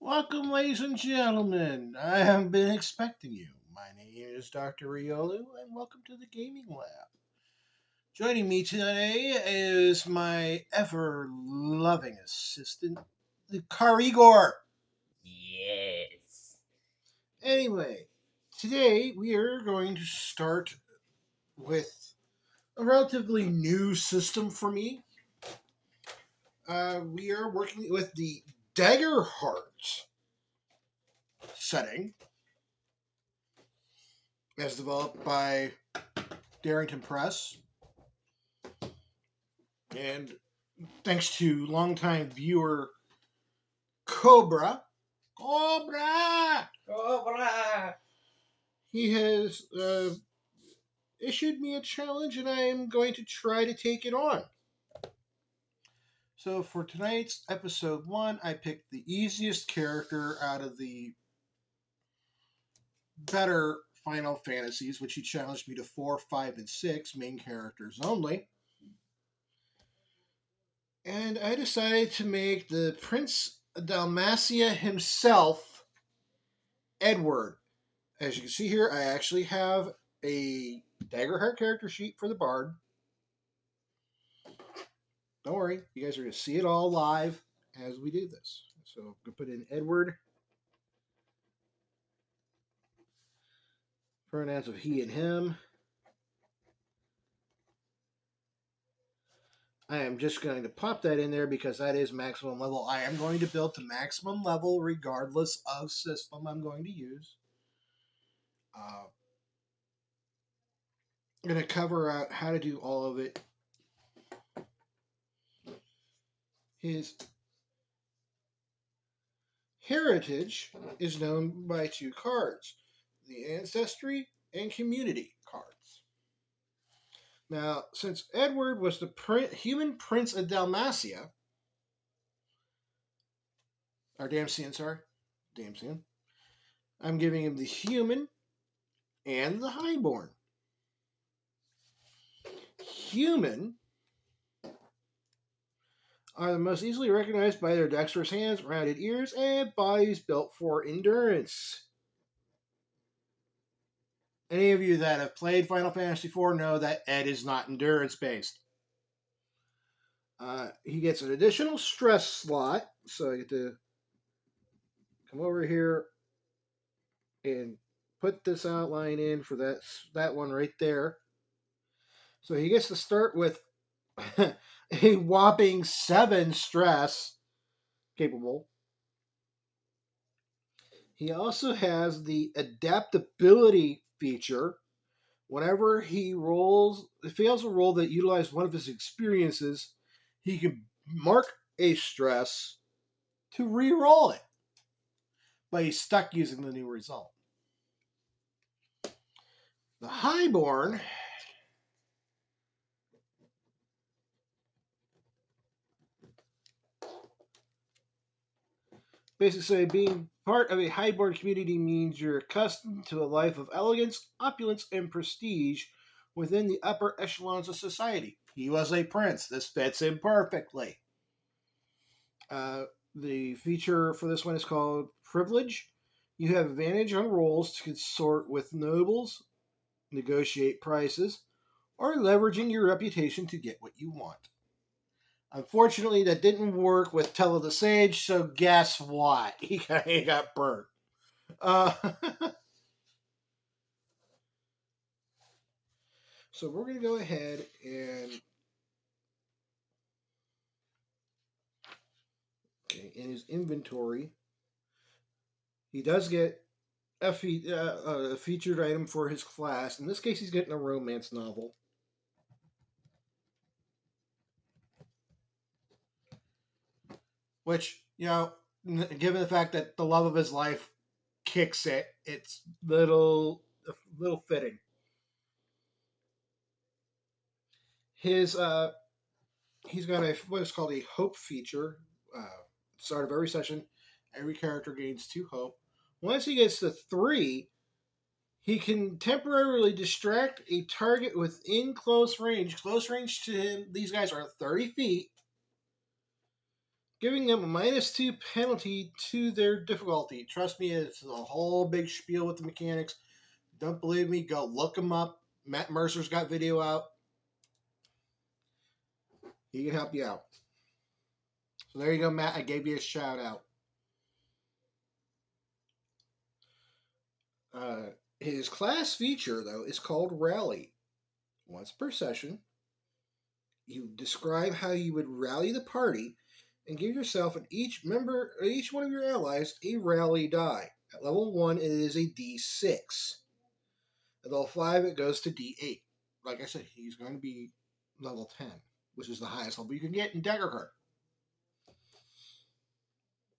Welcome, ladies and gentlemen. I have been expecting you. My name is Dr. Riolu, and welcome to the Gaming Lab. Joining me today is my ever loving assistant, the Carigor. Yes. Anyway, today we are going to start with a relatively new system for me. We are working with the Daggerheart setting, as developed by Darrington Press. And thanks to longtime viewer Cobra, Cobra! he has issued me a challenge, and I am going to try to take it on. So for tonight's episode 1, I picked the easiest character out of the better Final Fantasies, which he challenged me to 4, 5, and 6 main characters only. And I decided to make the Prince Dalmatia himself, Edward. As you can see here, I actually have a Daggerheart character sheet for the Bard. Don't worry, you guys are going to see it all live as we do this. So I'm going to put in Edward. Pronouns of he and him. I am just going to pop that in there because that is maximum level. I am going to build to maximum level regardless of system I'm going to use. I'm going to cover out how to do all of it. His heritage is known by 2 cards, the Ancestry and Community cards. Now, since Edward was the human prince of Dalmatia, or Damsian, I'm giving him the human and the highborn. Human are the most easily recognized by their dexterous hands, rounded ears, and bodies built for endurance. Any of you that have played Final Fantasy IV know that Ed is not endurance based. He gets an additional stress slot, so I get to come over here and put this outline in for that one right there. So he gets to start with a whopping 7 stress capable. He also has the adaptability feature. Whenever he fails a roll that utilizes one of his experiences, he can mark a stress to re-roll it. But he's stuck using the new result. The highborn basically say being part of a highborn community means you're accustomed to a life of elegance, opulence, and prestige within the upper echelons of society. He was a prince. This fits him perfectly. The feature for this one is called Privilege. You have advantage on rolls to consort with nobles, negotiate prices, or leveraging your reputation to get what you want. Unfortunately, that didn't work with Tell of the Sage, so guess what? He got burnt. So we're going to go ahead and in his inventory, he does get a featured item for his class. In this case, he's getting a romance novel. Which, given the fact that the love of his life kicks it, it's a little fitting. He's got what is called a hope feature. Start of every session, every character gains 2 hope. Once he gets to 3, he can temporarily distract a target within close range. Close range to him, these guys are 30 feet. giving them a -2 penalty to their difficulty. Trust me, it's a whole big spiel with the mechanics. Don't believe me? Go look them up. Matt Mercer's got video out. He can help you out. So there you go, Matt. I gave you a shout out. His class feature, though, is called Rally. Once per session, you describe how you would rally the party and give yourself and each one of your allies a rally die. At level 1, it is a D6. At level 5, it goes to D8. Like I said, he's going to be level 10, which is the highest level you can get in Daggerheart.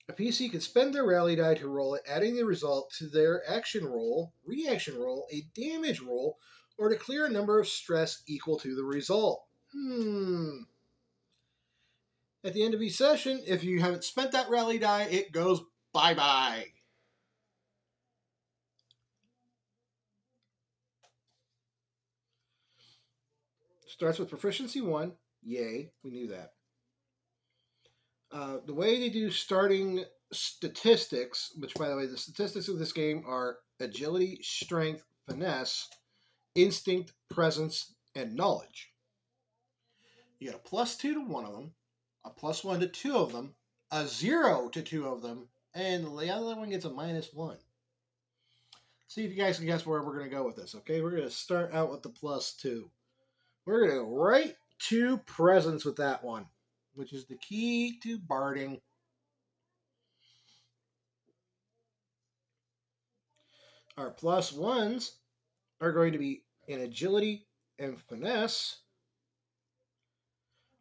A PC can spend their rally die to roll it, adding the result to their action roll, reaction roll, a damage roll, or to clear a number of stress equal to the result. At the end of each session, if you haven't spent that rally die, it goes bye-bye. Starts with proficiency 1. Yay, we knew that. The way they do starting statistics, which, by the way, the statistics of this game are agility, strength, finesse, instinct, presence, and knowledge. You get a +2 to one of them, a +1 to two of them, a 0 to two of them, and the other one gets a -1. See if you guys can guess where we're going to go with this, okay? We're going to start out with the +2. We're going to go right to presence with that one, which is the key to barding. Our +1s are going to be in agility and finesse.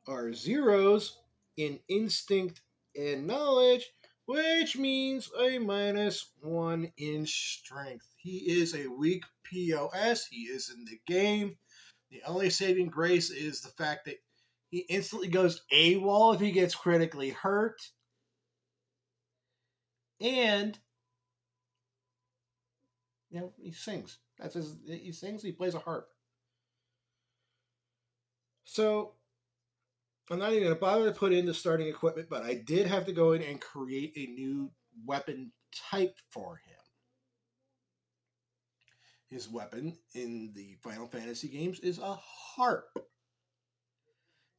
Our 0s in instinct and knowledge, which means a -1 in strength. He is a weak POS. He is in the game. The only saving grace is the fact that he instantly goes AWOL if he gets critically hurt. And, he sings. He sings, he plays a harp. So, I'm not even going to bother to put in the starting equipment, but I did have to go in and create a new weapon type for him. His weapon in the Final Fantasy games is a harp.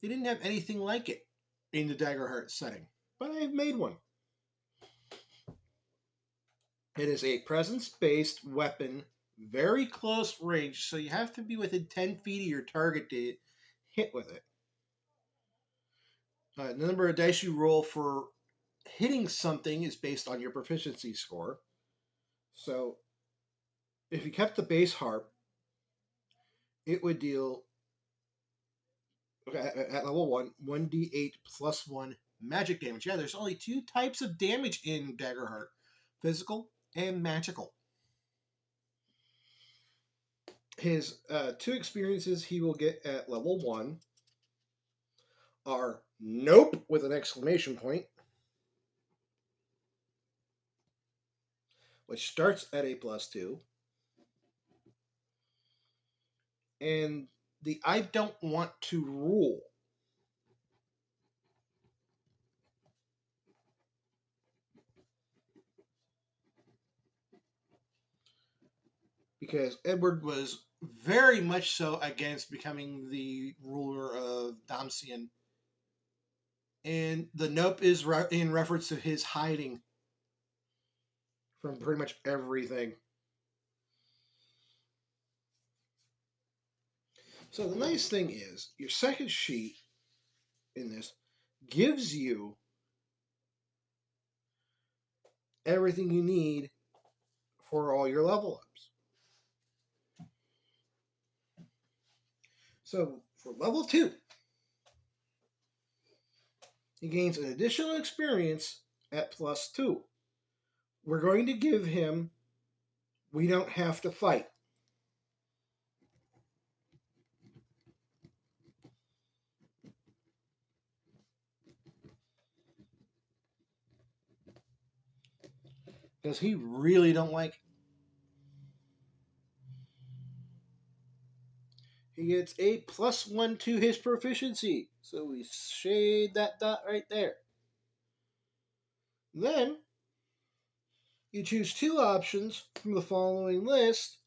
They didn't have anything like it in the Daggerheart setting, but I've made one. It is a presence-based weapon, very close range, so you have to be within 10 feet of your target to hit with it. The number of dice you roll for hitting something is based on your proficiency score. So, if you kept the base harp, it would deal, at level 1, 1d8 plus 1 magic damage. Yeah, there's only 2 types of damage in Daggerheart: physical and magical. His 2 experiences he will get at level 1 are Nope with an exclamation point, which starts at a +2, and the I don't want to rule. Because Edward was very much so against becoming the ruler of Damcian. And the Nope is in reference to his hiding from pretty much everything. So the nice thing is, your second sheet in this gives you everything you need for all your level ups. So for level 2, he gains an additional experience at +2. We're going to give him We Don't Have to Fight. Because he really don't like it. He gets a +1 to his proficiency. So we shade that dot right there. Then you choose two options from the following list,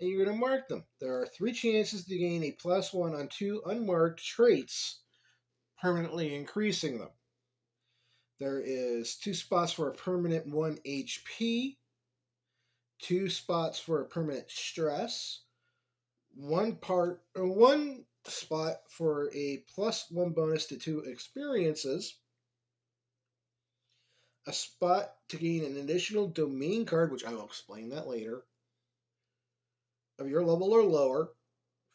and you're going to mark them. There are 3 chances to gain a +1 on 2 unmarked traits, permanently increasing them. There is 2 spots for a permanent 1 HP, 2 spots for a permanent stress, one spot for a +1 bonus to 2 experiences, a spot to gain an additional domain card, which I will explain that later, of your level or lower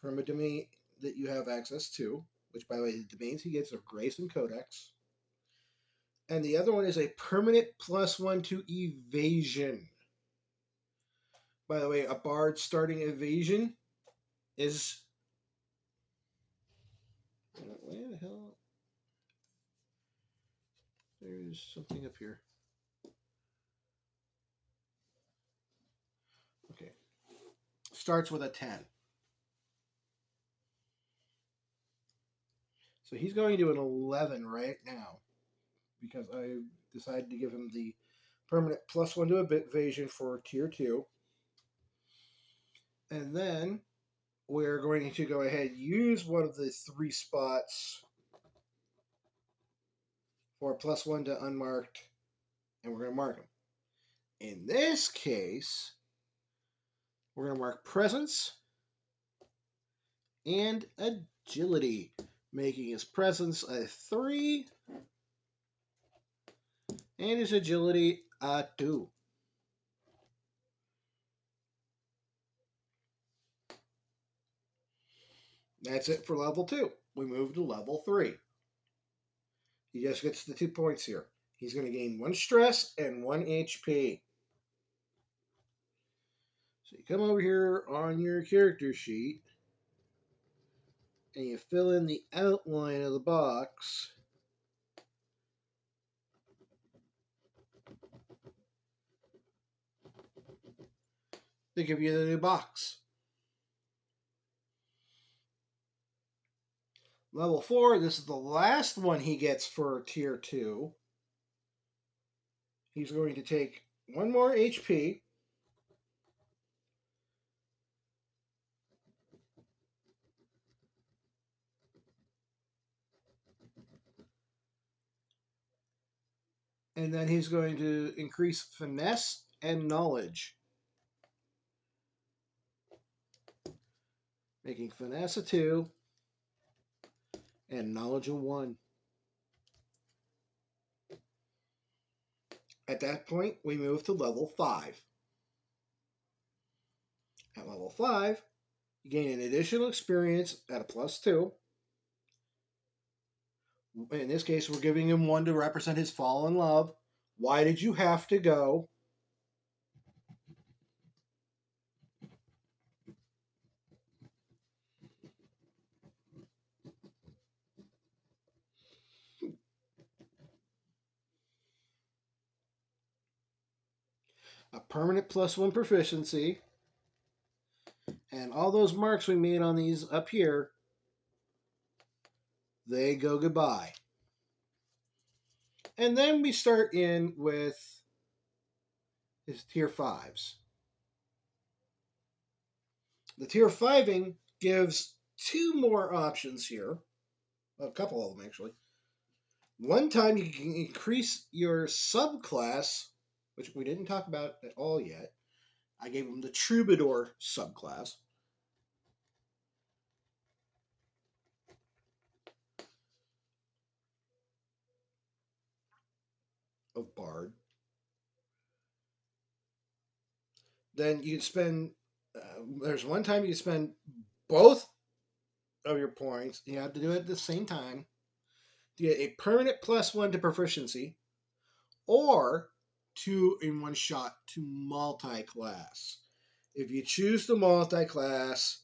from a domain that you have access to, which, by the way, the domains he gets are Grace and Codex. And the other one is a permanent +1 to evasion. By the way, a bard starting evasion is. Where the hell? There's something up here. Okay. Starts with a 10. So he's going to an 11 right now because I decided to give him the permanent +1 to evasion for tier 2. And then we're going to go ahead and use one of the 3 spots for a +1 to unmarked, and we're going to mark them. In this case, we're going to mark presence and agility, making his presence a 3 and his agility a 2. That's it for level 2. We move to level 3. He just gets the 2 points here. He's going to gain 1 stress and 1 HP. So you come over here on your character sheet and you fill in the outline of the box. They give you the new box. Level 4, this is the last one he gets for tier 2. He's going to take 1 more HP. And then he's going to increase finesse and knowledge, making finesse a 2 and knowledge a 1. At that point, we move to level 5. At level 5, you gain an additional experience at a +2. In this case, we're giving him 1 to represent his fall in love. Why did you have to go? A permanent +1 proficiency. And all those marks we made on these up here, they go goodbye. And then we start in with his tier 5s. The tier 5ing gives 2 more options here. A couple of them, actually. One time you can increase your subclass, which we didn't talk about at all yet. I gave him the Troubadour subclass. Of Bard. Then you spend. There's one time you spend both of your points. You have to do it at the same time to get a permanent +1 to proficiency, or 2 in one shot to multi-class. If you choose the multi-class,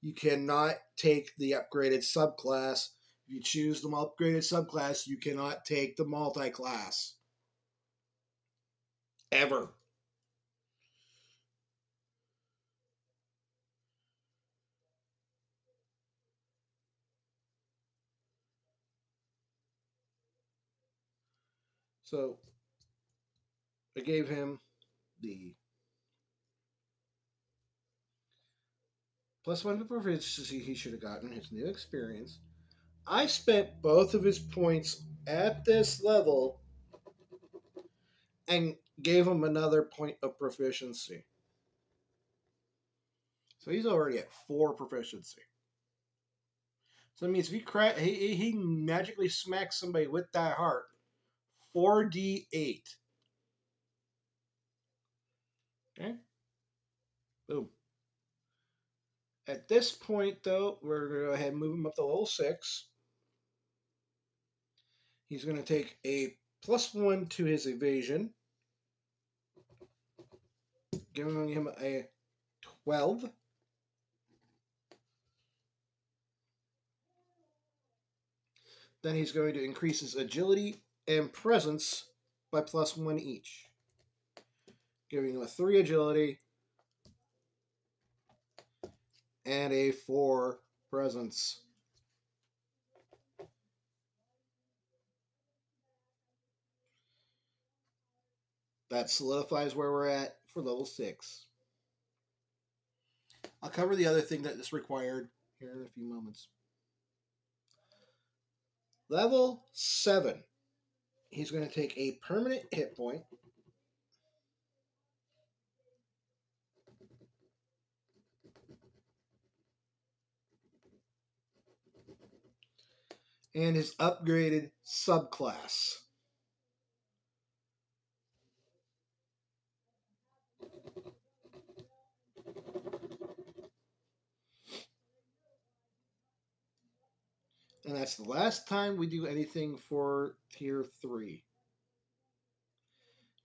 you cannot take the upgraded subclass. If you choose the upgraded subclass, you cannot take the multi-class. Ever. So I gave him the +1 to proficiency he should have gotten, his new experience. I spent both of his points at this level and gave him another point of proficiency. So he's already at 4 proficiency. So that means if he magically smacks somebody with Daggerheart, 4d8. Okay? Boom. At this point, though, we're going to go ahead and move him up to level 6. He's going to take a +1 to his evasion, giving him a 12. Then he's going to increase his agility and presence by +1 each, giving him a 3 agility and a 4 presence. That solidifies where we're at for level 6. I'll cover the other thing that is required here in a few moments. Level 7. He's going to take a permanent hit point. And his upgraded subclass. And that's the last time we do anything for tier 3.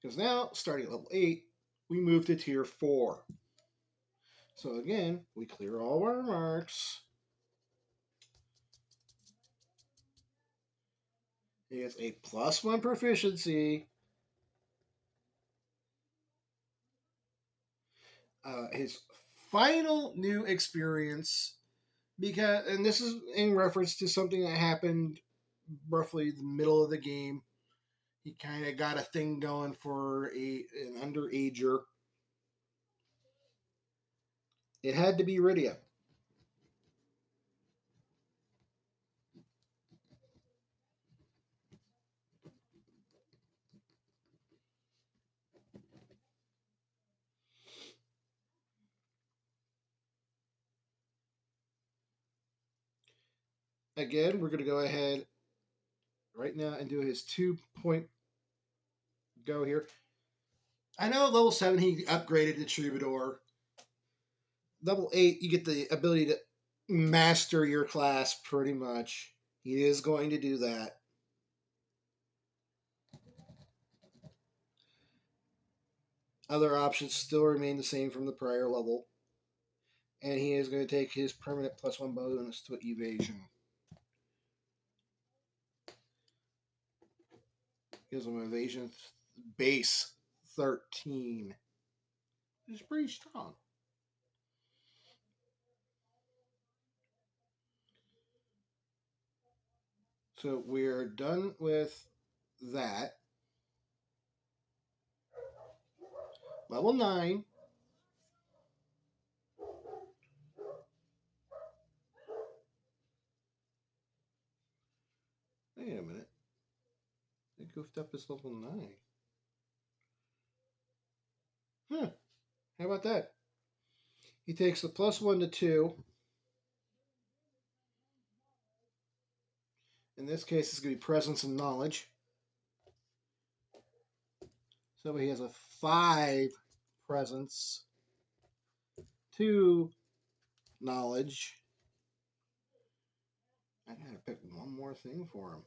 Because now, starting at level 8, we move to tier 4. So again, we clear all of our marks. He gets a +1 proficiency. His final new experience, and this is in reference to something that happened roughly the middle of the game. He kind of got a thing going for an underager. It had to be Rydia. Again, we're going to go ahead right now and do his 2-point go here. I know at level 7 he upgraded the Troubadour. Level 8, you get the ability to master your class pretty much. He is going to do that. Other options still remain the same from the prior level. And he is going to take his permanent +1 bonus to evasion. Gives him evasion base 13. Which is pretty strong. So we're done with that. Level 9. Wait a minute. They goofed up his level 9. Huh. How about that? He takes the +1 to 2. In this case, it's going to be presence and knowledge. So he has a 5 presence, 2 knowledge. I gotta pick one more thing for him.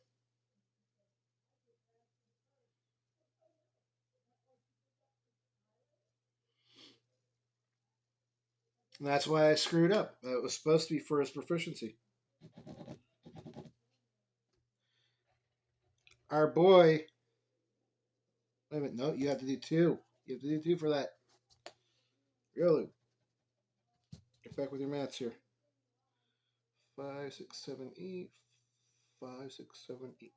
And that's why I screwed up. It was supposed to be for his proficiency. Our boy. Wait a minute. No, you have to do 2. You have to do 2 for that. Riolu. Get back with your maths here. 5, 6, 7, 8. 5, 6, 7, 8.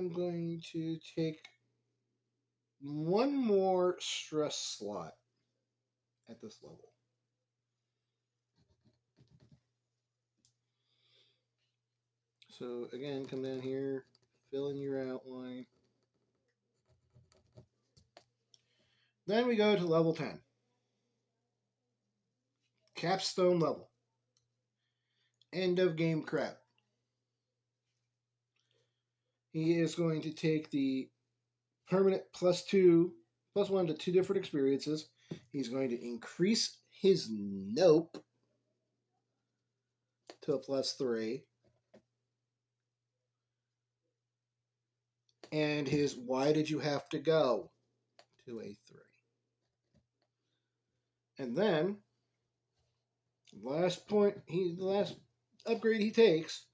I'm going to take one more stress slot at this level. So again, come down here, fill in your outline. Then we go to level 10. Capstone level. End of game crap. He is going to take the permanent +1 to 2 different experiences. He's going to increase his nope to a +3. And his why did you have to go to a 3. And then the last upgrade he takes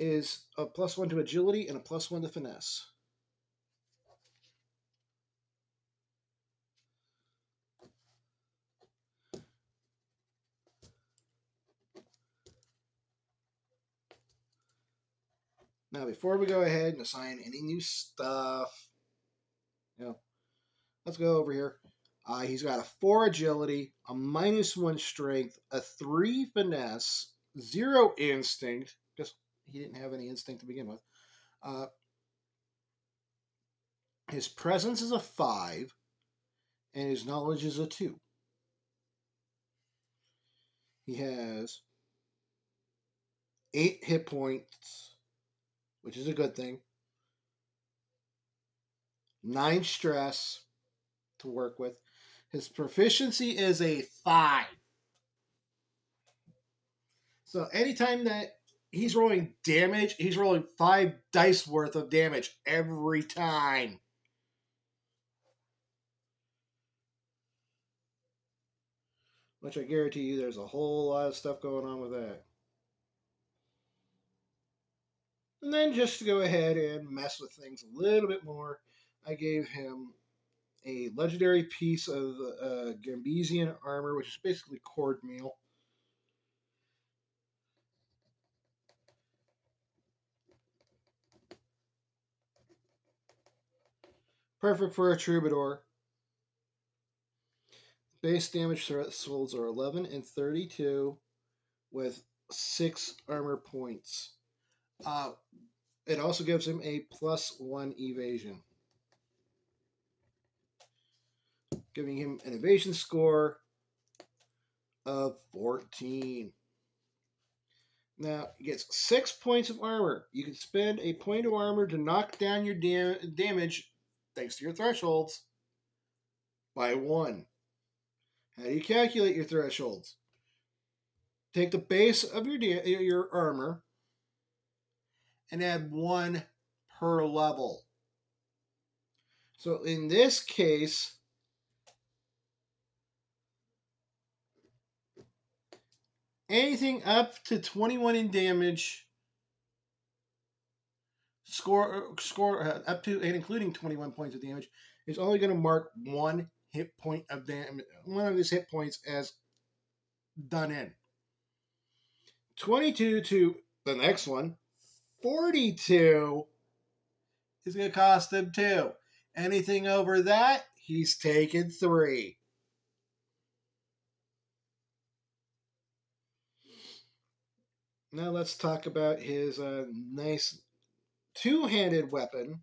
is a +1 to agility and a +1 to finesse. Now, before we go ahead and assign any new stuff, let's go over here. He's got a 4 agility, a -1 strength, a 3 finesse, 0 instinct, because he didn't have any instinct to begin with. His presence is a 5, and his knowledge is a 2. He has 8 hit points, which is a good thing. 9 stress to work with. His proficiency is a 5. So anytime that he's rolling damage, he's rolling 5 dice worth of damage every time. Which I guarantee you there's a whole lot of stuff going on with that. And then just to go ahead and mess with things a little bit more, I gave him a legendary piece of Gambesian armor, which is basically cord meal. Perfect for a troubadour. Base damage thresholds are 11 and 32 with 6 armor points. It also gives him a +1 evasion, giving him an evasion score of 14. Now, he gets 6 points of armor. You can spend a point of armor to knock down your damage, thanks to your thresholds, by 1. How do you calculate your thresholds? Take the base of your armor and add 1 per level. So in this case, anything up to 21 in damage, score up to and including 21 points of damage, is only going to mark 1 hit point of damage, one of his hit points as done in. 22 to the next one, 42 is going to cost him 2. Anything over that, he's taking 3. Now let's talk about his nice 2-handed weapon.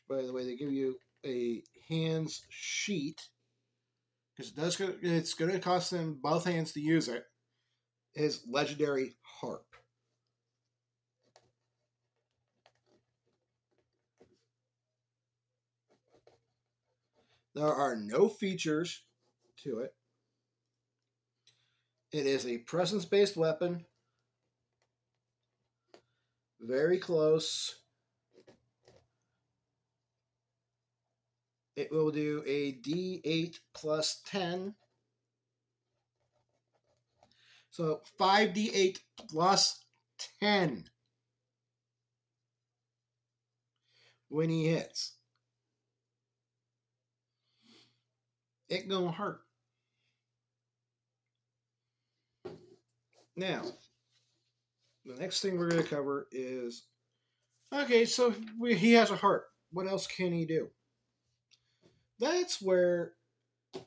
By the way, they give you a hands sheet because it's going to cost them both hands to use it. His legendary harp. There are no features to it. It is a presence-based weapon. Very close. It will do a D8 plus 10. So 5d8 plus 10 when he hits. It gonna hurt. Now, the next thing we're going to cover is Okay, so he has a heart. What else can he do? That's where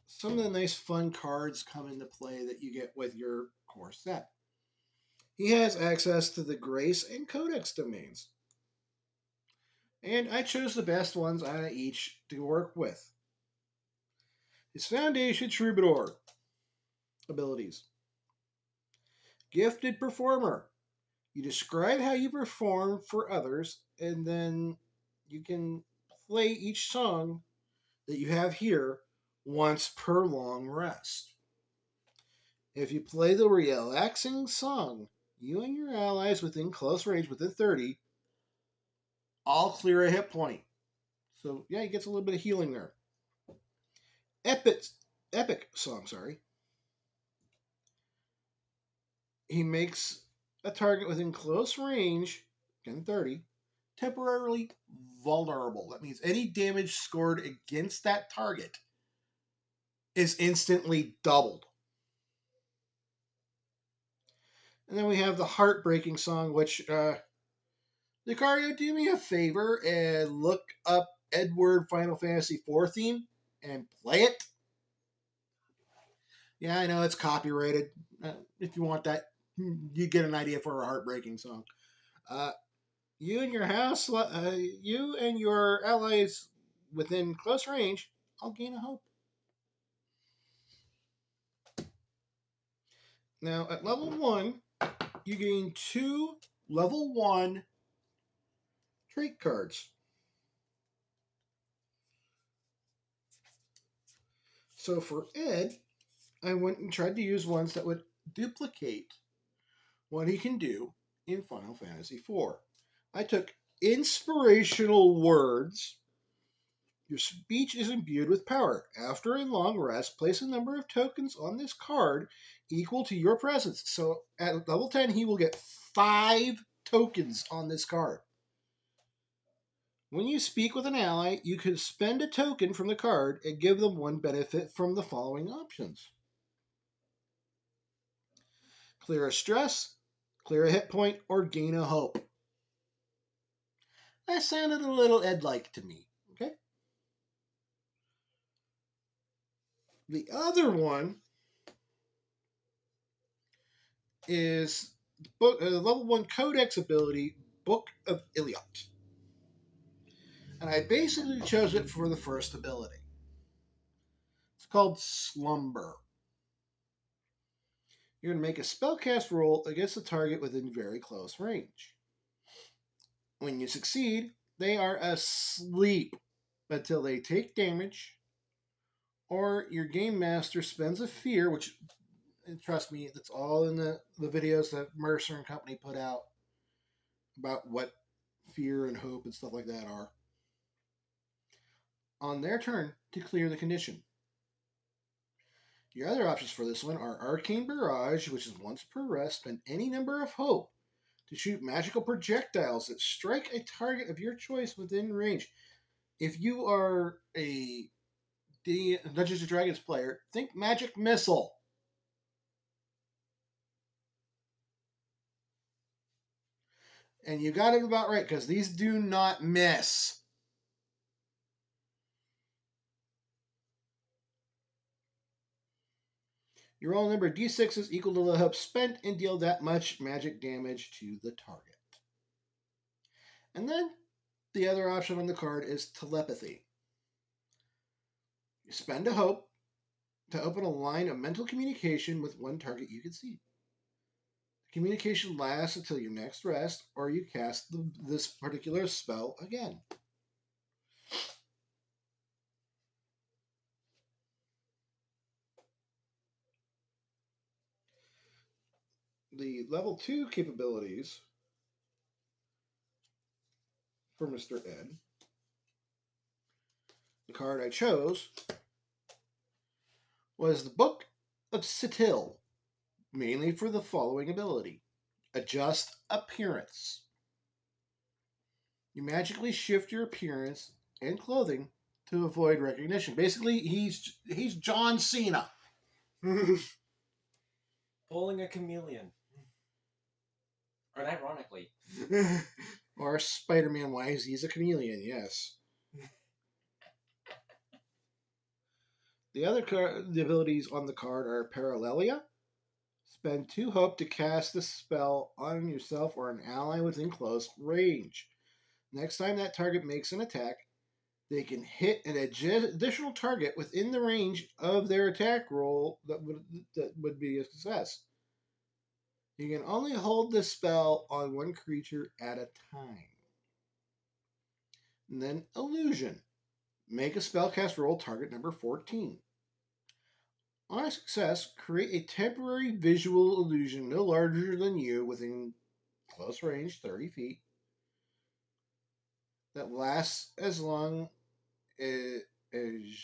some of the nice fun cards come into play that you get with your core set. He has access to the Grace and Codex domains. And I chose the best ones out of each to work with. His Foundation Troubadour abilities. Gifted Performer. You describe how you perform for others, and then you can play each song that you have here once per long rest. If you play the relaxing song, you and your allies within close range, within 30, all clear a hit point. So, yeah, he gets a little bit of healing there. Epic, epic song, sorry. He makes a target within close range, again 30, temporarily vulnerable. That means any damage scored against that target is instantly doubled. And then we have the heartbreaking song, which, Lucario, do me a favor and look up Edward Final Fantasy IV theme and play it. Yeah, I know it's copyrighted. If you want that, you get an idea for a heartbreaking song. You and your house, you and your allies within close range, I'll gain a hope. Now, at level 1, you gain 2 level 1 trait cards. So for Ed, I went and tried to use ones that would duplicate what he can do in Final Fantasy IV. I took inspirational words. Your speech is imbued with power. After a long rest, place a number of tokens on this card equal to your presence. So at level 10, he will get 5 tokens on this card. When you speak with an ally, you can spend a token from the card and give them one benefit from the following options: clear a stress, clear a hit point, or gain a hope. That sounded a little Ed-like to me. Okay. The other one is level 1 Codex ability, Book of Iliot. And I basically chose it for the first ability. It's called Slumber. You're going to make a spellcast roll against the target within very close range. When you succeed, they are asleep until they take damage, or your game master spends a fear, which, and trust me, that's all in the videos that Mercer and company put out about what fear and hope and stuff like that are, on their turn to clear the condition. Your other options for this one are Arcane Barrage, which is once per rest, spend any number of hope to shoot magical projectiles that strike a target of your choice within range. If you are a Dungeons and Dragons player, think Magic Missile. And you got it about right, because these do not miss. You roll a number of d6s equal to the hope spent and deal that much magic damage to the target. And then the other option on the card is Telepathy. You spend a hope to open a line of mental communication with one target you can see. The communication lasts until your next rest, or you cast this particular spell again. The level 2 capabilities for Mr. Ed, the card I chose, was the Book of Sitil, mainly for the following ability: Adjust Appearance. You magically shift your appearance and clothing to avoid recognition. Basically, he's John Cena. Pulling a chameleon. Or ironically. Or Spider-Man wise, he's a chameleon, yes. The abilities on the card are Parallelia. Spend 2 hope to cast the spell on yourself or an ally within close range. Next time that target makes an attack, they can hit an additional target within the range of their attack roll that would be a success. You can only hold this spell on one creature at a time. And then Illusion. Make a spellcast roll target number 14. On a success, create a temporary visual illusion no larger than you within close range, 30 feet, that lasts as long as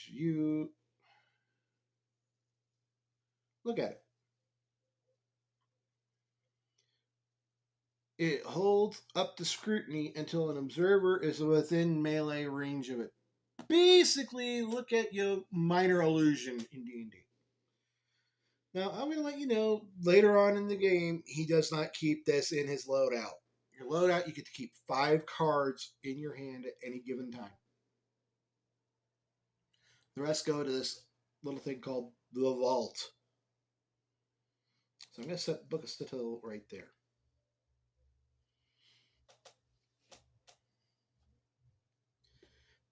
you look at it. It holds up to scrutiny until an observer is within melee range of it. Basically, look at your minor illusion in D&D. Now, I'm going to let you know later on in the game, he does not keep this in his loadout. Your loadout, you get to keep 5 cards in your hand at any given time. The rest go to this little thing called the Vault. So I'm going to set Book of Stittle right there.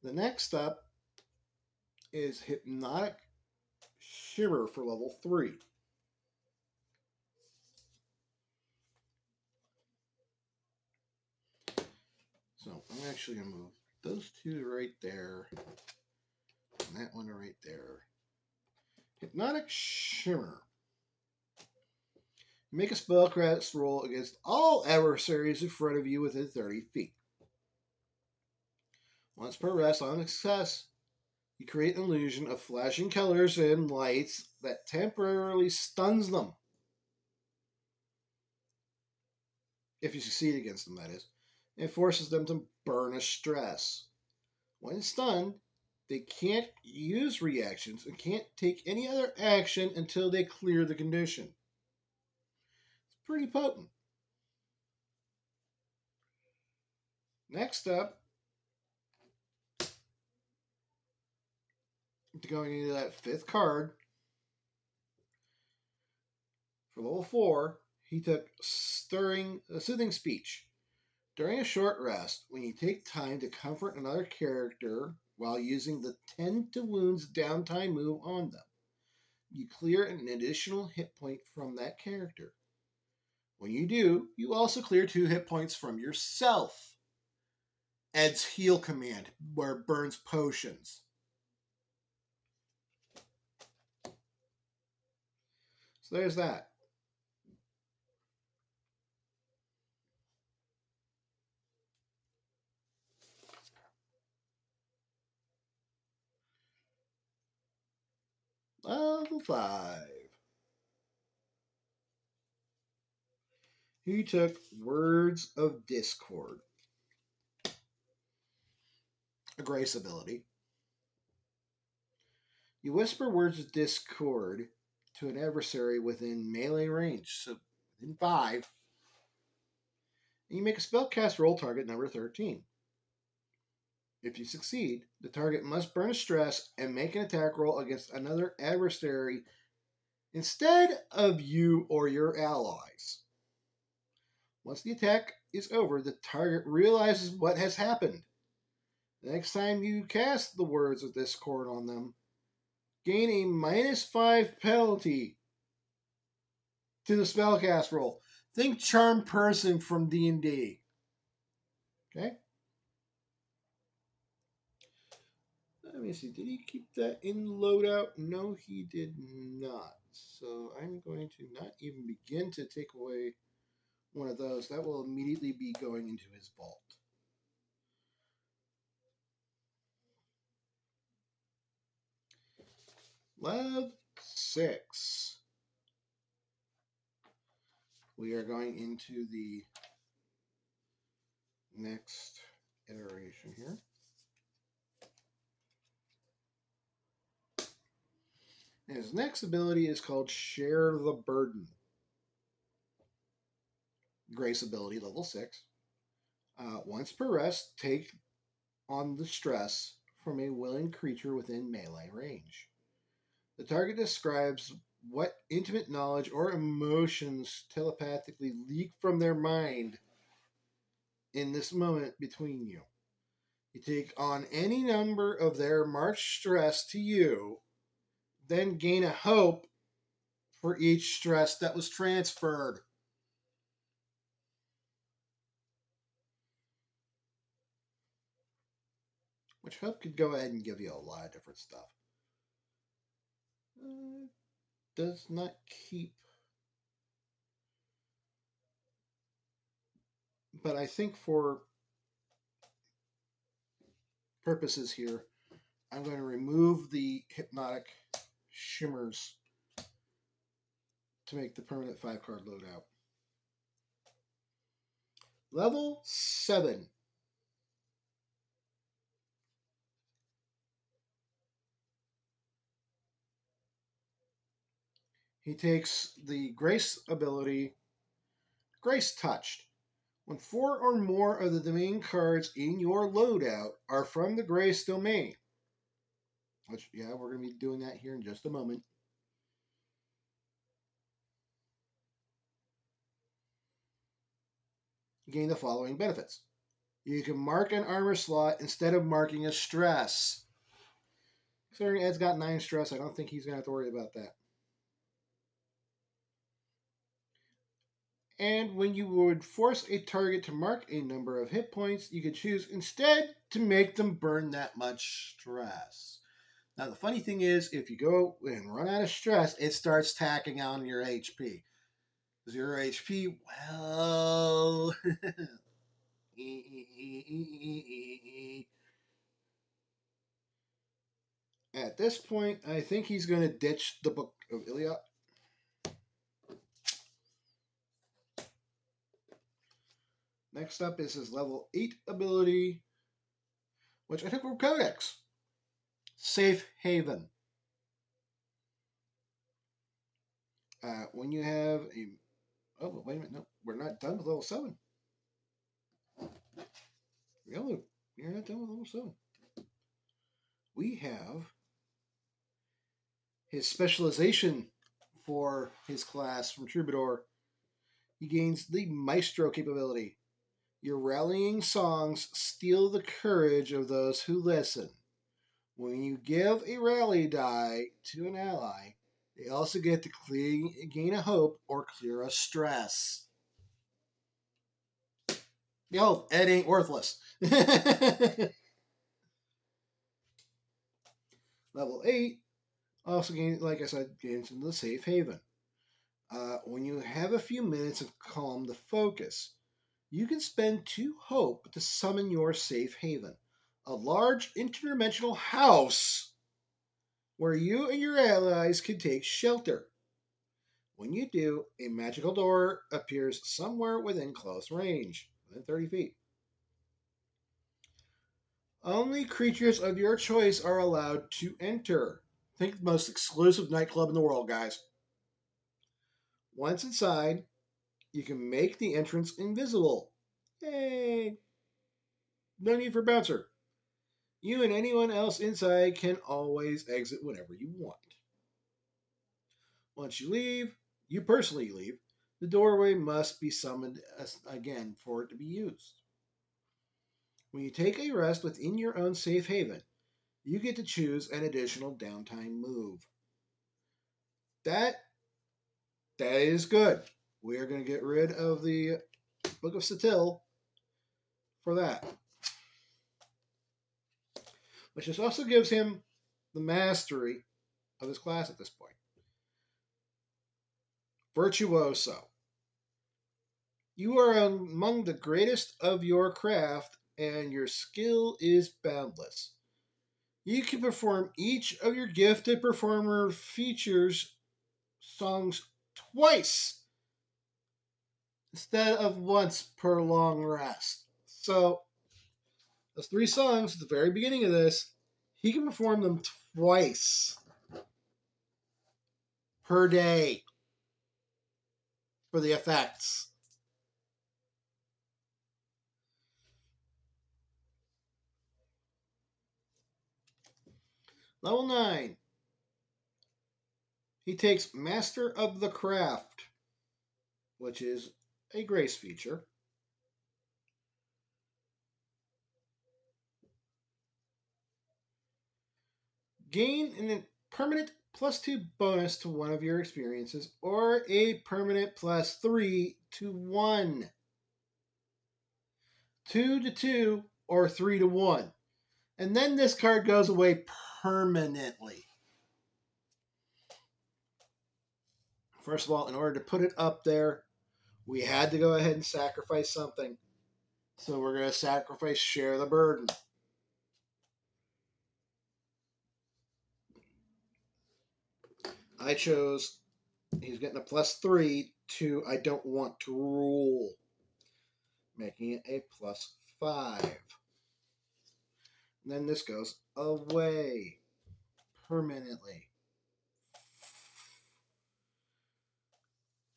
The next up is Hypnotic Shimmer for level 3. So I'm actually going to move those 2 right there, and that one right there. Hypnotic Shimmer. Make a spellcast roll against all adversaries in front of you within 30 feet. Once per rest, on success, you create an illusion of flashing colors and lights that temporarily stuns them. If you succeed against them, that is. It forces them to burn a stress. When stunned, they can't use reactions and can't take any other action until they clear the condition. It's pretty potent. Next up, going into that 5th card, for level 4, he took Soothing Speech. During a short rest, when you take time to comfort another character while using the Tend to Wounds downtime move on them, you clear an additional hit point from that character. When you do, you also clear 2 hit points from yourself. Ed's heal command, where it burns potions. So there's that. Level 5. He took Words of Discord. A grace ability. You whisper words of discord to an adversary within melee range, so within 5. And you make a spellcast roll target number 13. If you succeed, the target must burn a stress and make an attack roll against another adversary instead of you or your allies. Once the attack is over, the target realizes what has happened. The next time you cast the Words of Discord on them, gain a -5 penalty to the spellcast roll. Think Charm Person from D&D. Okay? Let me see. Did he keep that in loadout? No, he did not. So I'm going to not even begin to take away one of those. That will immediately be going into his vault. Level 6. We are going into the next iteration here. And his next ability is called Share the Burden. Grace ability, level 6. Once per rest, take on the stress from a willing creature within melee range. The target describes what intimate knowledge or emotions telepathically leak from their mind in this moment between you. You take on any number of their march stress to you, then gain a hope for each stress that was transferred. Which hope could go ahead and give you a lot of different stuff. Does not keep. But I think for purposes here, I'm going to remove the hypnotic shimmers to make the permanent 5-card loadout. Level 7. He takes the Grace ability, Grace Touched. When 4 or more of the domain cards in your loadout are from the Grace domain, which, yeah, we're going to be doing that here in just a moment. You gain the following benefits. You can mark an armor slot instead of marking a stress. Considering Ed's got 9 stress, I don't think he's going to have to worry about that. And when you would force a target to mark a number of hit points, you could choose instead to make them burn that much stress. Now, the funny thing is, if you go and run out of stress, it starts tacking on your HP. Because your HP, well... At this point, I think he's going to ditch the Book of Iliad. Next up is his level 8 ability, which I took from Codex. Safe Haven. When you have a... Oh, wait a minute. No, we're not done with level 7. Riolu, you're not done with level 7. We have his specialization for his class from Troubadour. He gains the Maestro capability. Your rallying songs steal the courage of those who listen. When you give a rally die to an ally, they also get to gain a hope or clear a stress. Yo, Ed ain't worthless. Level 8 also gains, like I said, gains into the safe haven. When you have a few minutes of calm to focus, you can spend 2 hope to summon your safe haven, a large interdimensional house where you and your allies can take shelter. When you do, a magical door appears somewhere within close range, within 30 feet. Only creatures of your choice are allowed to enter. Think the most exclusive nightclub in the world, guys. Once inside, you can make the entrance invisible. Yay! No need for bouncer. You and anyone else inside can always exit whenever you want. Once you leave, you personally leave, the doorway must be summoned again for it to be used. When you take a rest within your own safe haven, you get to choose an additional downtime move. That is good. We are going to get rid of the Book of Satil for that. Which just also gives him the mastery of his class at this point. Virtuoso. You are among the greatest of your craft, and your skill is boundless. You can perform each of your gifted performer features songs twice instead of once per long rest. So, those 3 songs at the very beginning of this, he can perform them twice per day for the effects. Level 9. He takes Master of the Craft, which is a grace feature. Gain a permanent +2 bonus to one of your experiences, or a permanent +3 to one. 2 to 2, or 3 to 1. And then this card goes away permanently. First of all, in order to put it up there, we had to go ahead and sacrifice something. So we're going to sacrifice Share the Burden. I chose, he's getting a +3 to I don't want to rule, making it a +5. And then this goes away permanently.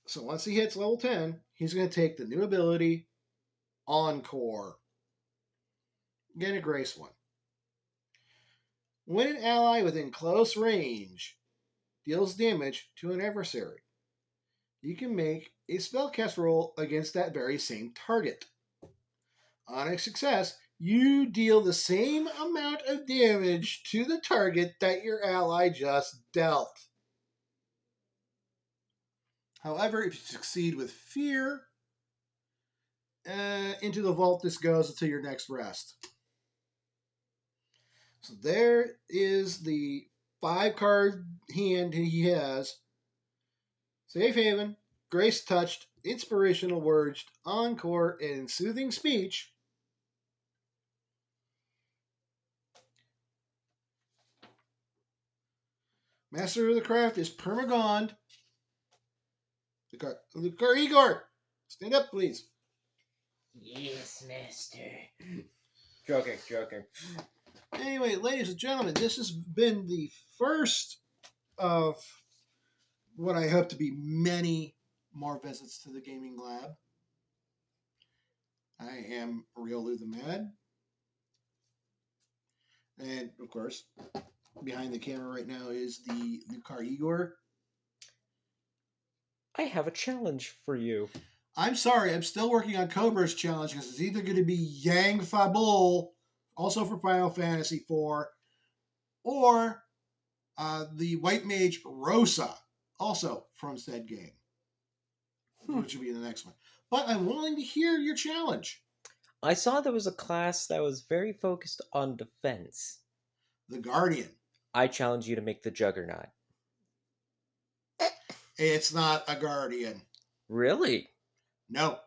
So once he hits level 10, he's going to take the new ability, Encore. Get a grace one. When an ally within close range deals damage to an adversary, you can make a spellcast roll against that very same target. On a success, you deal the same amount of damage to the target that your ally just dealt. However, if you succeed with Fear, into the vault this goes until your next rest. So there is the 5-card hand he has. Safe Haven, Grace Touched, Inspirational Words, Encore, and Soothing Speech. Master of the Craft is Permagond. Lucar Igor, stand up, please. Yes, master. Joking. Anyway, ladies and gentlemen, this has been the first of what I hope to be many more visits to the gaming lab. I am Riolu the Mad. And, of course, behind the camera right now is the Lucar Igor. I have a challenge for you. I'm sorry, I'm still working on Cobra's challenge because it's either going to be Yang Fabul, also for Final Fantasy IV, or the White Mage Rosa, also from said game, which will be the next one. But I'm willing to hear your challenge. I saw there was a class that was very focused on defense. The Guardian. I challenge you to make the Juggernaut. It's not a Guardian. Really? No.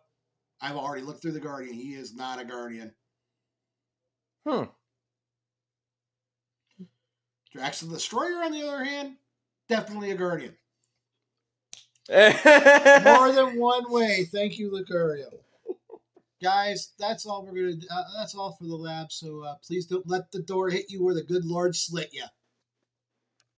I've already looked through the Guardian. He is not a Guardian. Drax the Destroyer, on the other hand, definitely a Guardian. More than one way. Thank you, Lucario. Guys, that's all we're gonna. That's all for the lab. So please don't let the door hit you where the good Lord slit you.